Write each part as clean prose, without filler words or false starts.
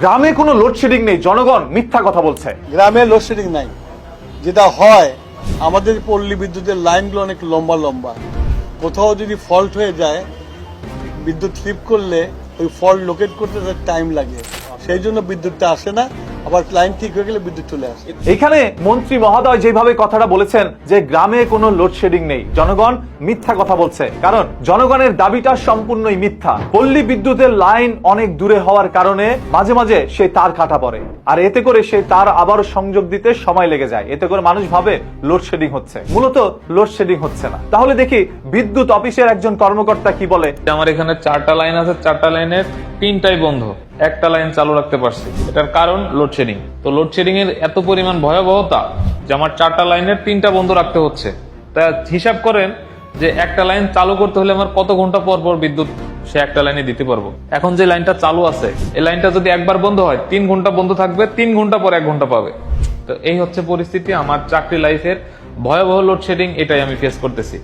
গ্রামে কোনো লোডশেডিং নেই, জনগণ মিথ্যা কথা বলছে। গ্রামে লোডশেডিং নাই, যেটা হয় আমাদের পল্লী বিদ্যুতের লাইনগুলো অনেক লম্বা লম্বা। কোথাও যদি ফল্ট হয়ে যায়, বিদ্যুৎ স্লিপ করলে ওই ফল্ট লোকেট করতে টাইম লাগে, সেই জন্য বিদ্যুৎটা আসে না। আবার লাইন ঠিক হয়ে গেলে বিদ্যুৎ চলে আসে। এখানে মন্ত্রী মহোদয় যেভাবে কথাটা বলেছেন যে গ্রামে কোনো লোডশেডিং নেই, জনগণ মিথ্যা কথা বলছে। কারণ জনগণের দাবিটা সম্পূর্ণই মিথ্যা। পল্লী বিদ্যুতের লাইন অনেক দূরে হওয়ার কারণে মাঝে মাঝে সে তার কাটা পড়ে, আর এতে করে সে তার আবার সংযোগ দিতে সময় লেগে যায়। এতে করে মানুষ ভাবে লোডশেডিং হচ্ছে, মূলত লোডশেডিং হচ্ছে না। তাহলে দেখি বিদ্যুৎ অফিসের একজন কর্মকর্তা কি বলে। আমার এখানে 4টা লাইন আছে, 4টা লাইনের 3টাই বন্ধ, একটা লাইন চালু রাখতে পারছি। এটার কারণ লোডশেডিং। তো লোডশেডিং এর এত পরিমাণ ভয়াবহতা যে আমার 4টা লাইনের 3টা বন্ধ রাখতে হচ্ছে। তা হিসাব করেন যে একটা লাইন চালু করতে হলে আমার কত ঘন্টা পর পর বিদ্যুৎ সে একটা লাইনে দিতে পারবো। এখন যে লাইনটা চালু আছে, এই লাইনটা যদি একবার বন্ধ হয় 3 ঘন্টা বন্ধ থাকবে, 3 ঘন্টা পর 1 ঘন্টা পাবে। তো এই হচ্ছে পরিস্থিতি আমার চাকরি লাইফের ভয়াবহ লোডশেডিং, এটাই আমি ফেস করতেছি।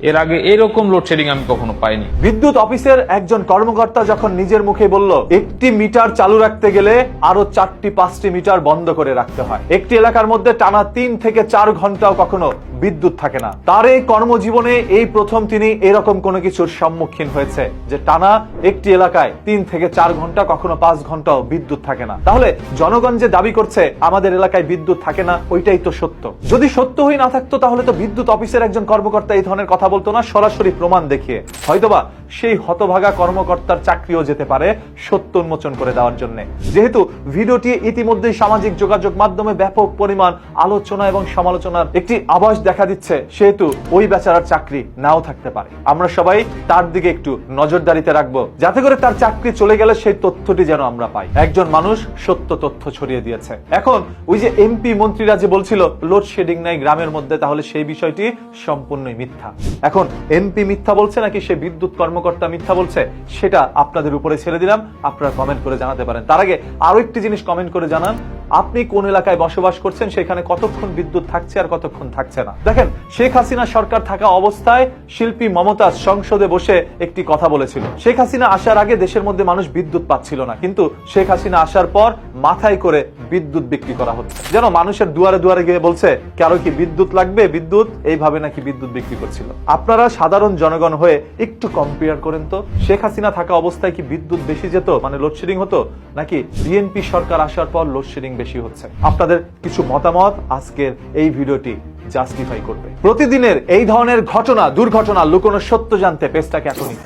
এর আগে এরকম লোডশেডিং আমি কখনো পাইনি। বিদ্যুৎ অফিসের একজন কর্মকর্তা যখন নিজের মুখে বলল একটি মিটার চালু রাখতে গেলে আরো 4-5টি মিটার বন্ধ করে রাখতে হয়, একটি এলাকার মধ্যে টানা 3 থেকে 4 ঘন্টাও কখনো বিদ্যুৎ থাকে না। তার এই কর্মজীবনে এই প্রথম তিনি এরকম কোনো কিছুর সম্মুখীন হয়েছে যে টানা একটি এলাকায় 3 থেকে 4 ঘন্টা, কখনো 5 ঘন্টাও বিদ্যুৎ থাকে না। তাহলে জনগণ যে দাবি করছে আমাদের এলাকায় বিদ্যুৎ থাকে না, ওইটাই তো সত্য। যদি সত্যই না থাকতো তাহলে তো বিদ্যুৎ অফিসের একজন কর্মকর্তা এই ধরনের কথা বলতো না, সরাসরি প্রমাণ দেখিয়ে। হয়তোবা সেই হতভাগা কর্মকর্তার চাকরিও যেতে পারে সত্য উন্মোচন করে দেওয়ার জন্য। যেহেতু ভিডিওটি ইতিমধ্যেই সামাজিক যোগাযোগ মাধ্যমে ব্যাপক পরিমাণ আলোচনা এবং সমালোচনার একটি আভাস দেখা দিচ্ছে, সেহেতু ওই বেচারার চাকরি নাও থাকতে পারে। আমরা সবাই তার দিকে একটু নজরদারিতে রাখবো, যাতে করে তার চাকরি চলে গেলে সেই তথ্যটি যেন আমরা পাই। একজন মানুষ সত্য তথ্য ছড়িয়ে দিয়েছে। এখন ওই যে এমপি মন্ত্রীরা যে বলছিল লোডশেডিং নাই গ্রামের মধ্যে, তাহলে সেই বিষয়টি সম্পূর্ণই মিথ্যা। এখন এমপি মিথ্যা বলছে নাকি সে বিদ্যুৎ কর্মকর্তা মিথ্যা বলছে, সেটা আপনাদের উপরে ছেড়ে দিলাম। আপনারা কমেন্ট করে জানাতে পারেন। তার আগে আরো একটি জিনিস কমেন্ট করে জানান, আপনি কোন এলাকায় বসবাস করছেন, সেখানে কতক্ষণ বিদ্যুৎ থাকছে আর কতক্ষণ থাকছে না। দেখেন, শেখ হাসিনা সরকার থাকা অবস্থায় শিল্পী মমতাজ সংসদে বসে একটি কথা বলেছিল। শেখ হাসিনা আসার আগে দেশের মধ্যে মানুষ বিদ্যুৎ পাচ্ছিল না, কিন্তু শেখ হাসিনা আসার পর মাথায় করে বিদ্যুৎ বিক্রি করা হচ্ছে। যেন মানুষের দুয়ারে দুয়ারে গিয়ে বলছে কারো কি বিদ্যুৎ লাগবে, বিদ্যুৎ, এইভাবে নাকি বিদ্যুৎ বিক্রি করছিল। আপনারা সাধারণ জনগণ হয়ে একটু কম্পেয়ার করেন তো, শেখ হাসিনা থাকা অবস্থায় কি বিদ্যুৎ বেশি যেত, মানে লোডশেডিং হতো, নাকি বিএনপি সরকার আসার পর লোডশেডিং বেশি হচ্ছে? আপনাদের কিছু মতামত আজকের এই ভিডিওটি জাস্টিফাই করবে। প্রতিদিনের এই ধরনের ঘটনা, দুর্ঘটনা, লুকোনো সত্য জানতে পেজটাকে এখনই